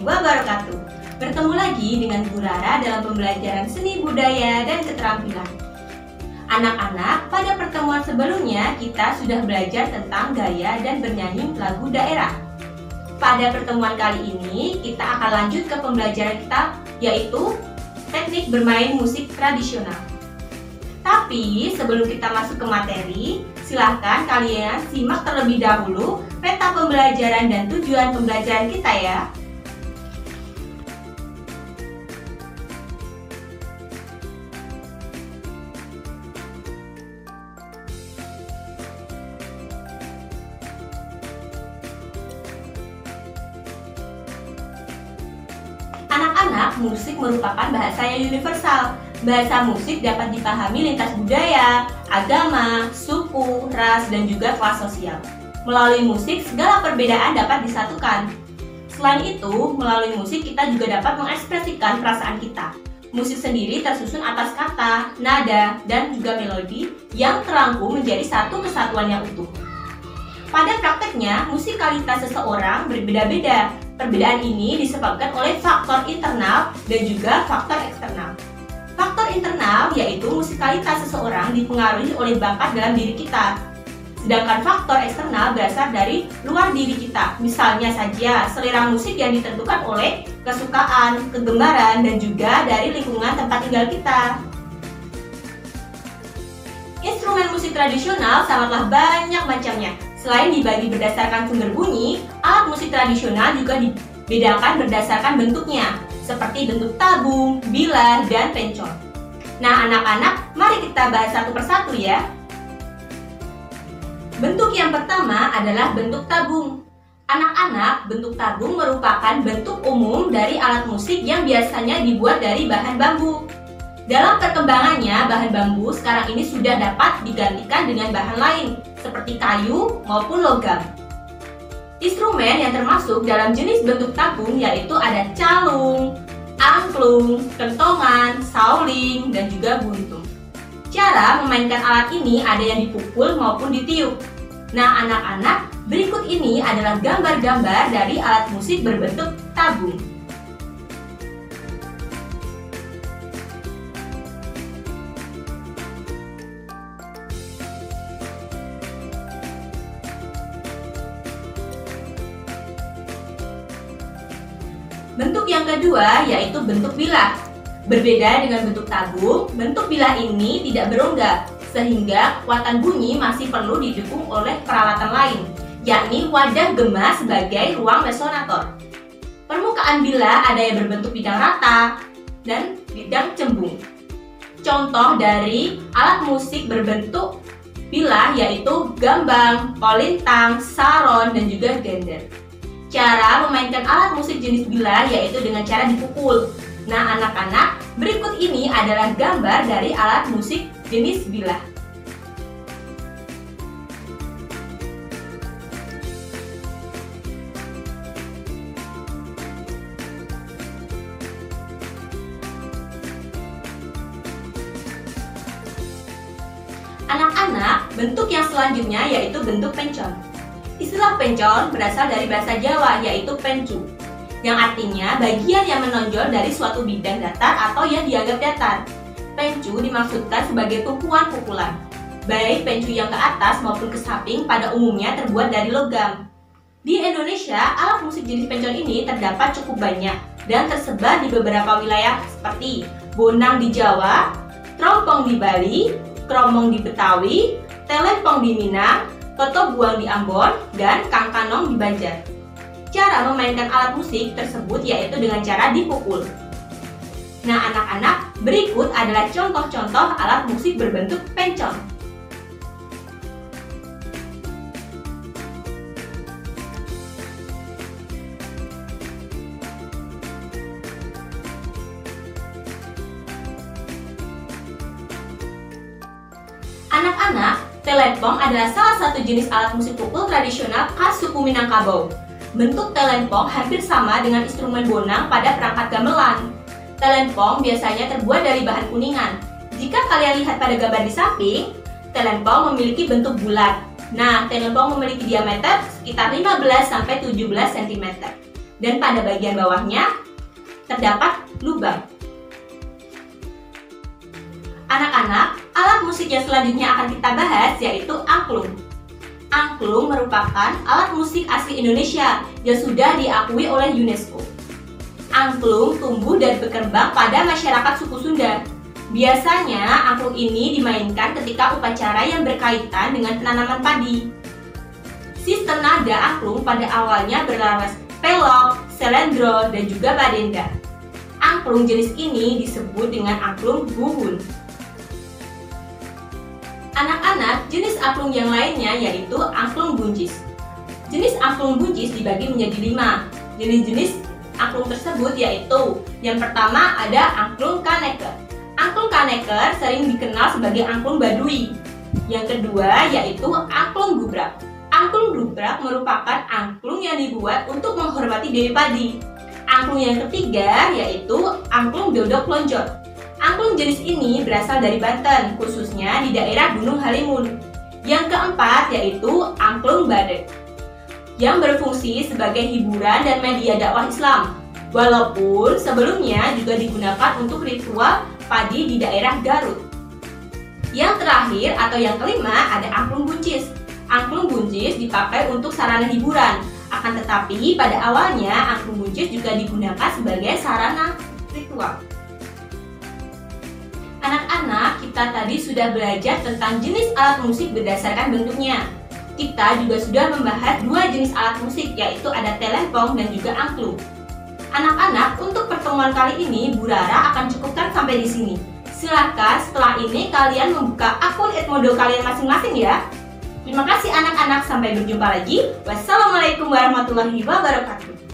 wabarakatuh. Bertemu lagi dengan Bu Rara dalam pembelajaran seni budaya dan keterampilan. Anak-anak, pada pertemuan sebelumnya kita sudah belajar tentang gaya dan bernyanyi lagu daerah. Pada pertemuan kali ini kita akan lanjut ke pembelajaran kita, yaitu teknik bermain musik tradisional. Tapi sebelum kita masuk ke materi, silahkan kalian simak terlebih dahulu peta pembelajaran dan tujuan pembelajaran kita ya. Anak-anak, musik merupakan bahasa yang universal. Bahasa musik dapat dipahami lintas budaya, agama, suku, ras, dan juga kelas sosial. Melalui musik, segala perbedaan dapat disatukan. Selain itu, melalui musik kita juga dapat mengekspresikan perasaan kita. Musik sendiri tersusun atas kata, nada, dan juga melodi yang terangkum menjadi satu kesatuan yang utuh. Pada prakteknya, musikalitas seseorang berbeda-beda. Perbedaan ini disebabkan oleh faktor internal dan juga faktor eksternal. Faktor internal yaitu musikalitas seseorang dipengaruhi oleh bakat dalam diri kita. Sedangkan faktor eksternal berasal dari luar diri kita. Misalnya saja selera musik yang ditentukan oleh kesukaan, kegemaran, dan juga dari lingkungan tempat tinggal kita. Instrumen musik tradisional sangatlah banyak macamnya. Selain dibagi berdasarkan sumber bunyi, alat musik tradisional juga dibedakan berdasarkan bentuknya, seperti bentuk tabung, bilah, dan pencor. Nah anak-anak, mari kita bahas satu persatu ya. Bentuk yang pertama adalah bentuk tabung. Anak-anak, bentuk tabung merupakan bentuk umum dari alat musik yang biasanya dibuat dari bahan bambu. Dalam perkembangannya, bahan bambu sekarang ini sudah dapat digantikan dengan bahan lain, seperti kayu maupun logam. Instrumen yang termasuk dalam jenis bentuk tabung yaitu ada calung, angklung, kentongan, sauling, dan juga buntung. Cara memainkan alat ini ada yang dipukul maupun ditiup. Nah anak-anak, berikut ini adalah gambar-gambar dari alat musik berbentuk tabung. Bentuk yang kedua yaitu bentuk bilah. Berbeda dengan bentuk tabung, bentuk bilah ini tidak berongga, sehingga kekuatan bunyi masih perlu didukung oleh peralatan lain, yakni wadah gema sebagai ruang resonator. Permukaan bilah ada yang berbentuk bidang rata dan bidang cembung. Contoh dari alat musik berbentuk bilah yaitu gambang, kolintang, saron, dan juga gender. Cara memainkan alat musik jenis bilah yaitu dengan cara dipukul. Nah anak-anak, berikut ini adalah gambar dari alat musik jenis bilah. Anak-anak, bentuk yang selanjutnya yaitu bentuk pencor. Istilah pencor berasal dari bahasa Jawa yaitu pencu, yang artinya bagian yang menonjol dari suatu bidang datar atau yang dianggap datar. Pencu dimaksudkan sebagai tumpuan pukulan. Baik pencu yang ke atas maupun ke samping pada umumnya terbuat dari logam. Di Indonesia, alat musik jenis pencor ini terdapat cukup banyak dan tersebar di beberapa wilayah seperti bonang di Jawa, trompong di Bali, kromong di Betawi, telempong di Minang, toto buang di Ambon, dan kangkanong di Banjar. Cara memainkan alat musik tersebut yaitu dengan cara dipukul. Nah anak-anak, berikut adalah contoh-contoh alat musik berbentuk pencor. Anak-anak, telempong adalah salah satu jenis alat musik pukul tradisional khas suku Minangkabau. Bentuk telempong hampir sama dengan instrumen bonang pada perangkat gamelan. Telempong biasanya terbuat dari bahan kuningan. Jika kalian lihat pada gambar di samping, telempong memiliki bentuk bulat. Nah, telempong memiliki diameter sekitar 15-17 cm. dan pada bagian bawahnya terdapat lubang. Anak-anak, alat musik yang selanjutnya akan kita bahas yaitu angklung. Angklung merupakan alat musik asli Indonesia yang sudah diakui oleh UNESCO. Angklung tumbuh dan berkembang pada masyarakat suku Sunda. Biasanya angklung ini dimainkan ketika upacara yang berkaitan dengan penanaman padi. Sistem nada angklung pada awalnya berlaras pelok, selendro, dan juga badenda. Angklung jenis ini disebut dengan angklung buhun. Anak-anak, jenis angklung yang lainnya yaitu angklung buncis. Jenis angklung buncis dibagi menjadi 5. Jenis-jenis angklung tersebut yaitu yang pertama ada angklung kaneker. Angklung kaneker sering dikenal sebagai angklung Baduy. Yang kedua yaitu angklung gubrak. Angklung gubrak merupakan angklung yang dibuat untuk menghormati Dewi Padi. Angklung yang ketiga yaitu angklung dodok lonjor. Angklung jenis ini berasal dari Banten, khususnya di daerah Gunung Halimun. Yang keempat yaitu angklung badek, yang berfungsi sebagai hiburan dan media dakwah Islam. Walaupun sebelumnya juga digunakan untuk ritual padi di daerah Garut. Yang terakhir atau yang kelima ada angklung buncis. Angklung buncis dipakai untuk sarana hiburan. Akan tetapi pada awalnya angklung buncis juga digunakan sebagai sarana ritual. Anak-anak, kita tadi sudah belajar tentang jenis alat musik berdasarkan bentuknya. Kita juga sudah membahas 2 jenis alat musik, yaitu ada telempong dan juga angklung. Anak-anak, untuk pertemuan kali ini Bu Rara akan cukupkan sampai di sini. Silakan setelah ini kalian membuka akun Edmodo kalian masing-masing ya. Terima kasih anak-anak, sampai berjumpa lagi. Wassalamualaikum warahmatullahi wabarakatuh.